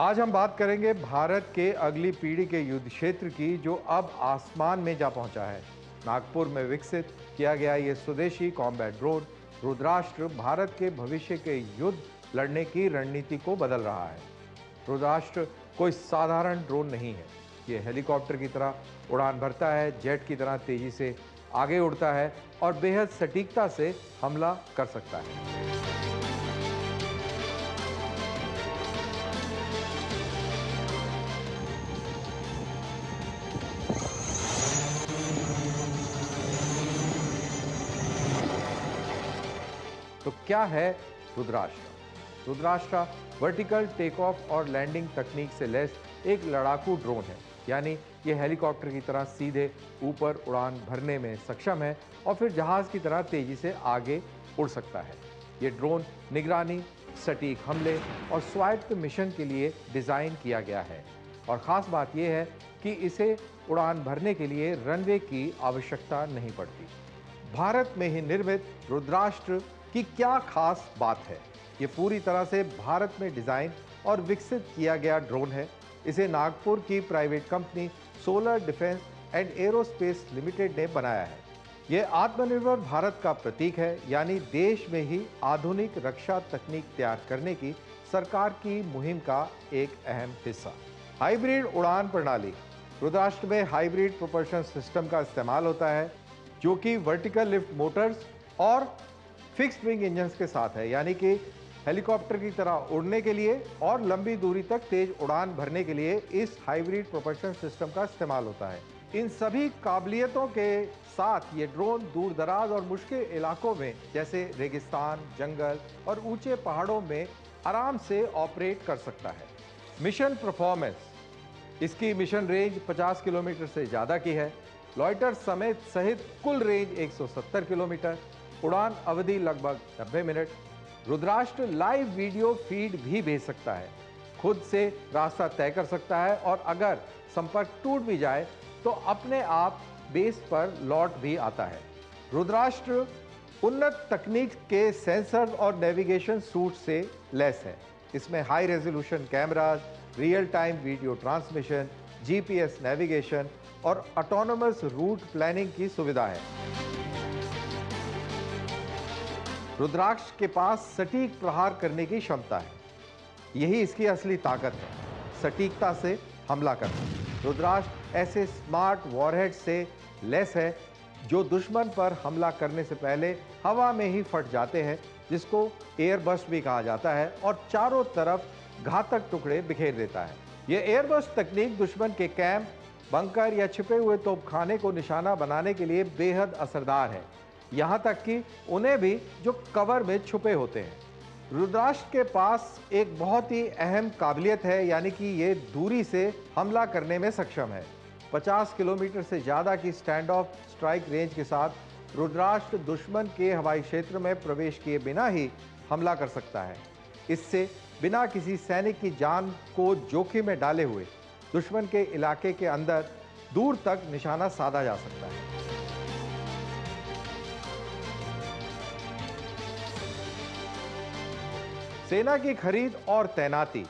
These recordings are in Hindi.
आज हम बात करेंगे भारत के अगली पीढ़ी के युद्ध क्षेत्र की, जो अब आसमान में जा पहुंचा है। नागपुर में विकसित किया गया ये स्वदेशी कॉम्बैट ड्रोन रुद्राष्ट्र भारत के भविष्य के युद्ध लड़ने की रणनीति को बदल रहा है। रुद्राष्ट्र कोई साधारण ड्रोन नहीं है। ये हेलीकॉप्टर की तरह उड़ान भरता है, जेट की तरह तेजी से आगे उड़ता है और बेहद सटीकता से हमला कर सकता है। तो क्या है रुद्राष्ट्र? रुद्राष्ट्र वर्टिकल टेक ऑफ और लैंडिंग तकनीक से लैस एक लड़ाकू ड्रोन है। यानी ये हेलीकॉप्टर की तरह सीधे ऊपर उड़ान भरने में सक्षम है और फिर जहाज की तरह तेजी से आगे उड़ सकता है। ये ड्रोन निगरानी, सटीक हमले और स्वायत्त मिशन के लिए डिज़ाइन किया गया है। और ख़ास बात यह है कि इसे उड़ान भरने के लिए रनवे की आवश्यकता नहीं पड़ती। भारत में ही निर्मित रुद्राष्ट्र की क्या खास बात है? ये पूरी तरह से भारत में डिजाइन और विकसित किया गया ड्रोन है। इसे नागपुर की private company solar defence and aerospace limited ने बनाया है। ये आत्मनिर्भर भारत का प्रतीक है, यानी देश में ही आधुनिक रक्षा तकनीक तैयार करने की सरकार की मुहिम का एक अहम हिस्सा। हाइब्रिड उड़ान प्रणाली। रुद्राष्ट्र में हाइब्रिड प्रोपल्शन सिस्टम का इस्तेमाल होता है, जो कि वर्टिकल लिफ्ट मोटर्स और फिक्स्ड विंग इंजन्स के साथ है। यानी कि हेलीकॉप्टर की तरह उड़ने के लिए और लंबी दूरी तक तेज उड़ान भरने के लिए इस हाइब्रिड प्रोपल्शन सिस्टम का इस्तेमाल होता है। इन सभी काबिलियतों के साथ ये ड्रोन दूर दराज और मुश्किल इलाकों में, जैसे रेगिस्तान, जंगल और ऊंचे पहाड़ों में आराम से ऑपरेट कर सकता है। Mission performance. इसकी मिशन रेंज 50 किलोमीटर से ज़्यादा की है। लॉइटर सहित कुल रेंज 170 किलोमीटर। उड़ान अवधि लगभग 90 मिनट। रुद्राष्ट्र लाइव वीडियो फीड भी भेज सकता है, खुद से रास्ता तय कर सकता है और अगर संपर्क टूट भी जाए तो अपने आप बेस पर लौट भी आता है। रुद्राष्ट्र उन्नत तकनीक के सेंसर और नेविगेशन सूट से लैस है। इसमें high resolution cameras, real time video transmission, GPS navigation और ऑटोनोमस रूट प्लानिंग की सुविधा है। रुद्राक्ष के पास सटीक प्रहार करने की क्षमता है। यही इसकी असली ताकत है, सटीकता से हमला करना। रुद्राक्ष ऐसे स्मार्ट वॉरहेड से लैस है जो दुश्मन पर हमला करने से पहले हवा में ही फट जाते हैं, जिसको एयरबस्ट भी कहा जाता है, और चारों तरफ घातक टुकड़े बिखेर देता है। यह एयरबस्ट तकनीक दुश्मन के कैंप, बंकर या छिपे हुए तोपखाने को निशाना बनाने के लिए बेहद असरदार है, यहाँ तक कि उन्हें भी जो कवर में छुपे होते हैं। रुद्राष्ट्र के पास एक बहुत ही अहम काबिलियत है, यानी कि ये दूरी से हमला करने में सक्षम है। 50 किलोमीटर से ज़्यादा की स्टैंड ऑफ स्ट्राइक रेंज के साथ रुद्राष्ट्र दुश्मन के हवाई क्षेत्र में प्रवेश किए बिना ही हमला कर सकता है। इससे बिना किसी सैनिक की जान को जोखिम में डाले हुए दुश्मन के इलाके के अंदर दूर तक निशाना साधा जा सकता है। सेना की खरीद और तैनाती,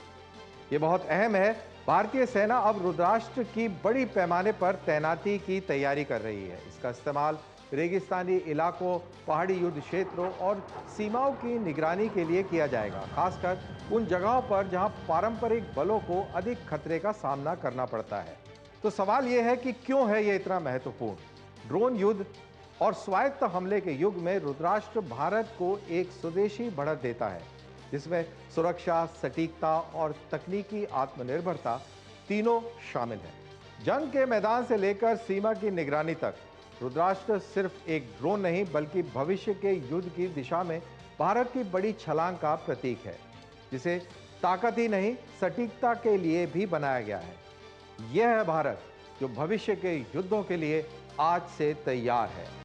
ये बहुत अहम है। भारतीय सेना अब रुद्राष्ट्र की बड़ी पैमाने पर तैनाती की तैयारी कर रही है। इसका इस्तेमाल रेगिस्तानी इलाकों, पहाड़ी युद्ध क्षेत्रों और सीमाओं की निगरानी के लिए किया जाएगा, खासकर उन जगहों पर जहां पारंपरिक बलों को अधिक खतरे का सामना करना पड़ता है। तो सवाल यह है कि क्यों है ये इतना महत्वपूर्ण? ड्रोन युद्ध और स्वायत्त हमले के युग में रुद्राष्ट्र भारत को एक स्वदेशी बढ़त देता है, जिसमें सुरक्षा, सटीकता और तकनीकी आत्मनिर्भरता तीनों शामिल हैं। जंग के मैदान से लेकर सीमा की निगरानी तक रुद्राष्ट्र सिर्फ एक ड्रोन नहीं, बल्कि भविष्य के युद्ध की दिशा में भारत की बड़ी छलांग का प्रतीक है, जिसे ताकत ही नहीं, सटीकता के लिए भी बनाया गया है। यह है भारत जो भविष्य के युद्धों के लिए आज से तैयार है।